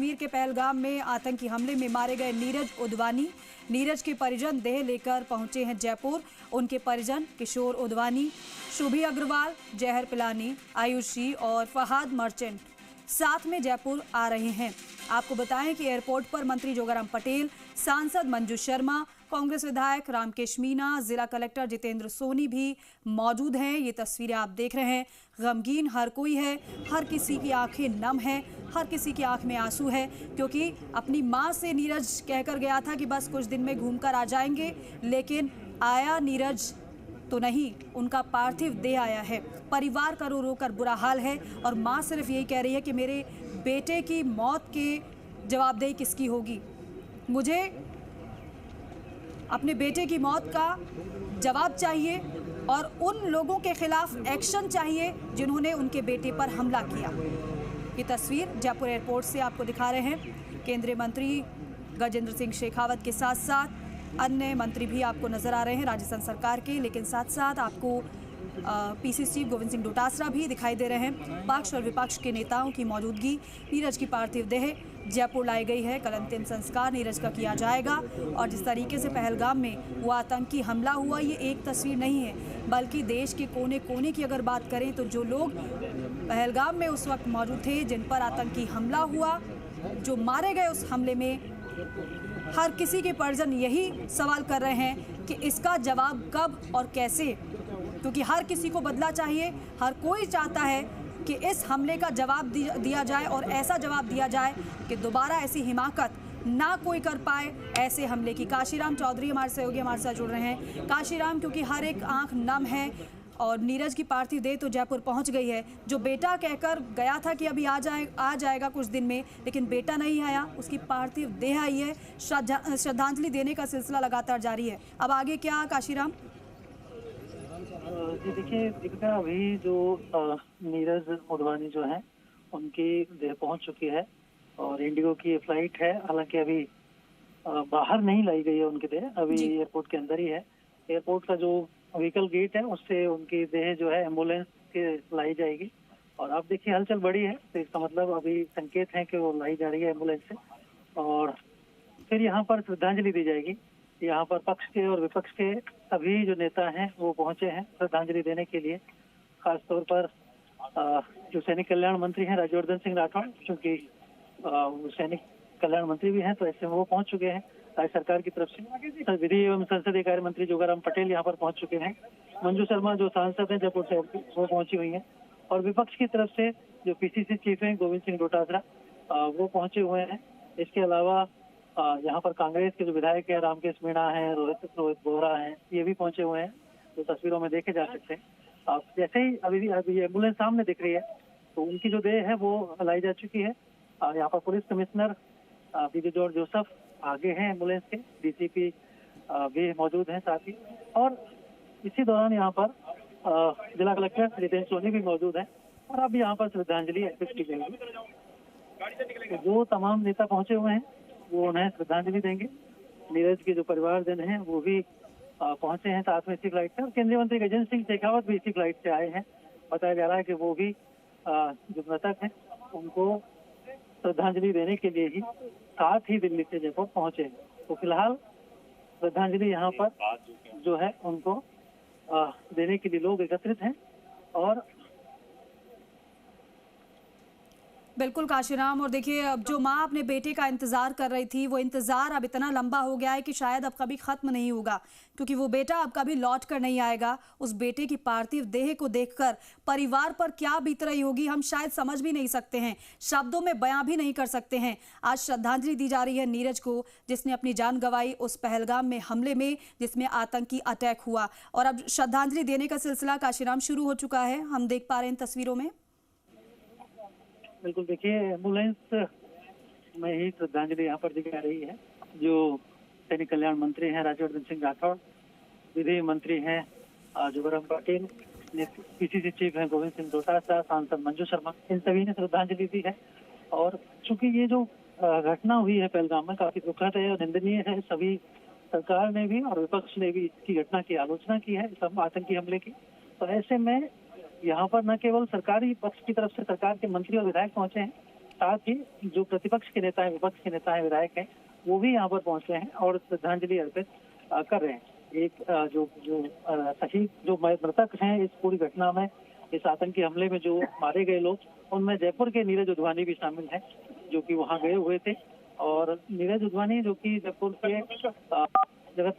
कश्मीर के पहलगाम में आतंकी हमले में मारे गए नीरज उदवानी। नीरज के परिजन देह लेकर पहुंचे हैं जयपुर। उनके परिजन किशोर उदवानी, शुभी अग्रवाल, जहर पिलानी, आयुषी और फहाद मर्चेंट साथ में जयपुर आ रहे हैं। आपको बताएं कि एयरपोर्ट पर मंत्री जोगाराम पटेल, सांसद मंजू शर्मा, कांग्रेस विधायक रामकेश मीणा, जिला कलेक्टर जितेंद्र सोनी भी मौजूद हैं। ये तस्वीरें आप देख रहे हैं। गमगीन हर कोई है, हर किसी की आंखें नम हैं, हर किसी की आंख में आंसू है, क्योंकि अपनी मां से नीरज कहकर गया था कि बस कुछ दिन में घूमकर आ जाएंगे, लेकिन आया नीरज तो नहीं, उनका पार्थिव देह आया है। परिवार का रो रो कर बुरा हाल है और मां सिर्फ यही कह रही है कि मेरे बेटे की मौत के जवाबदेही किसकी होगी। मुझे अपने बेटे की मौत का जवाब चाहिए और उन लोगों के खिलाफ एक्शन चाहिए जिन्होंने उनके बेटे पर हमला किया। ये तस्वीर जयपुर एयरपोर्ट से आपको दिखा रहे हैं। केंद्रीय मंत्री गजेंद्र सिंह शेखावत के साथ साथ अन्य मंत्री भी आपको नजर आ रहे हैं राजस्थान सरकार के, लेकिन साथ साथ आपको पीसीसी चीफ गोविंद सिंह डोटासरा भी दिखाई दे रहे हैं। पक्ष और विपक्ष के नेताओं की मौजूदगी। नीरज की पार्थिव देह जयपुर लाई गई है। कल अंतिम संस्कार नीरज का किया जाएगा। और जिस तरीके से पहलगाम में वो आतंकी हमला हुआ, ये एक तस्वीर नहीं है, बल्कि देश के कोने कोने की अगर बात करें तो जो लोग पहलगाम में उस वक्त मौजूद थे, जिन पर आतंकी हमला हुआ, जो मारे गए उस हमले में, हर किसी के परिजन यही सवाल कर रहे हैं कि इसका जवाब कब और कैसे, क्योंकि हर किसी को बदला चाहिए। हर कोई चाहता है कि इस हमले का जवाब दिया जाए और ऐसा जवाब दिया जाए कि दोबारा ऐसी हिमाकत ना कोई कर पाए ऐसे हमले की। काशीराम चौधरी हमारे सहयोगी हमारे साथ जुड़ रहे हैं। काशीराम, क्योंकि हर एक आंख नम है और नीरज की पार्थिव देह तो जयपुर पहुंच गई है। जो बेटा कहकर गया था कि अभी आ जाएगा कुछ दिन में, लेकिन बेटा नहीं आया, उसकी पार्थिव देह आई है। श्रद्धांजलि देने का सिलसिला लगातार जारी है। अब आगे क्या काशीराम? जी देखिए दीपिका, अभी जो नीरज उदवानी जो है उनकी देह पहुंच चुकी है और इंडिगो की फ्लाइट है। हालांकि अभी बाहर नहीं लाई गई है उनकी देह, अभी एयरपोर्ट के अंदर ही है। एयरपोर्ट का जो व्हीकल गेट है उससे उनकी देह जो है एम्बुलेंस के लाई जाएगी। और अब देखिए हलचल बड़ी है, तो इसका मतलब अभी संकेत है कि वो लाई जा रही है एम्बुलेंस से और फिर यहाँ पर श्रद्धांजलि दी जाएगी। यहाँ पर पक्ष के और विपक्ष के सभी जो नेता हैं वो पहुंचे हैं श्रद्धांजलि देने के लिए। खासतौर पर जो सैनिक कल्याण मंत्री हैं राज्यवर्धन सिंह राठौड़, चूंकि सैनिक कल्याण मंत्री भी हैं, तो ऐसे में वो पहुंच चुके हैं राज्य सरकार की तरफ से। विधि एवं संसदीय कार्य मंत्री जोगाराम पटेल यहाँ पर पहुंच चुके हैं। मंजू शर्मा जो सांसद हैं जयपुर से, वो पहुंची हुई हैं। और विपक्ष की तरफ से जो पीसीसी चीफ हैं गोविंद सिंह डोटासरा, वो पहुंचे हुए हैं। इसके अलावा यहाँ पर कांग्रेस के जो विधायक है रामकेश मीणा है, रोहित बोहरा हैं, ये भी पहुंचे हुए हैं, जो तस्वीरों में देखे जा सकते हैं। जैसे ही अभी एम्बुलेंस सामने दिख रही है, तो उनकी जो देह है वो लाई जा चुकी है। यहाँ पर पुलिस कमिश्नर बीजे जॉर्ज जोसेफ आगे हैं एम्बुलेंस के, डीसीपी भी मौजूद हैं साथ ही। और इसी दौरान यहाँ पर जिला कलेक्टर जितेंद्र सोनी भी मौजूद हैं और अब यहाँ पर श्रद्धांजलि अर्पित की जाएगी। जो तमाम नेता पहुंचे हुए हैं वो उन्हें श्रद्धांजलि देंगे। नीरज के जो परिवारजन हैं वो भी पहुंचे हैं साथ में इसी फ्लाइट से। और केंद्रीय मंत्री गजेंद्र सिंह शेखावत भी इसी फ्लाइट से आए हैं। बताया जा रहा है कि वो भी जो मृतक हैं उनको श्रद्धांजलि देने के लिए ही साथ ही दिल्ली से जयपुर पहुंचे हैं। तो फिलहाल श्रद्धांजलि यहाँ पर जो है उनको देने के लिए लोग एकत्रित हैं। और बिल्कुल काशीराम, और देखिए अब जो माँ अपने बेटे का इंतजार कर रही थी, वो इंतजार अब इतना लंबा हो गया है कि शायद अब कभी खत्म नहीं होगा, क्योंकि वो बेटा अब कभी लौट कर नहीं आएगा। उस बेटे की पार्थिव देह को देखकर परिवार पर क्या बीत रही होगी हम शायद समझ भी नहीं सकते हैं, शब्दों में बयां भी नहीं कर सकते हैं। आज श्रद्धांजलि दी जा रही है नीरज को, जिसने अपनी जान गंवाई उस पहलगाम में हमले में, जिसमें आतंकी अटैक हुआ। और अब श्रद्धांजलि देने का सिलसिला काशीराम शुरू हो चुका है, हम देख पा रहे हैं तस्वीरों में। बिल्कुल, देखिए एम्बुलेंस में ही श्रद्धांजलि यहाँ पर दी जा रही है। जो सैनिक कल्याण मंत्री हैं राज्यवर्धन सिंह राठौड़, विधि मंत्री हैं जोगाराम पटेल, पीसीसी चीफ हैं गोविंद सिंह डोटासरा, सांसद मंजू शर्मा, इन सभी ने श्रद्धांजलि दी है। और चूंकि ये जो घटना हुई है पहलगाम में काफी दुखद है और निंदनीय है, सभी सरकार ने भी और विपक्ष ने भी इसकी घटना की आलोचना की है, इस आतंकी हमले की। तो ऐसे में यहाँ पर न केवल सरकारी पक्ष की तरफ से सरकार के मंत्री और विधायक पहुंचे हैं, साथ ही जो प्रतिपक्ष के नेता हैं, विपक्ष के नेता हैं, विधायक हैं, वो भी यहाँ पर पहुंचे हैं और श्रद्धांजलि अर्पित कर रहे हैं। एक जो जो शहीद जो मृतक हैं इस पूरी घटना में, इस आतंकी हमले में जो मारे गए लोग, उनमें जयपुर के नीरज उधवानी भी शामिल हैं, जो कि वहाँ गए हुए थे। और नीरज उधवानी जो कि जयपुर के जगत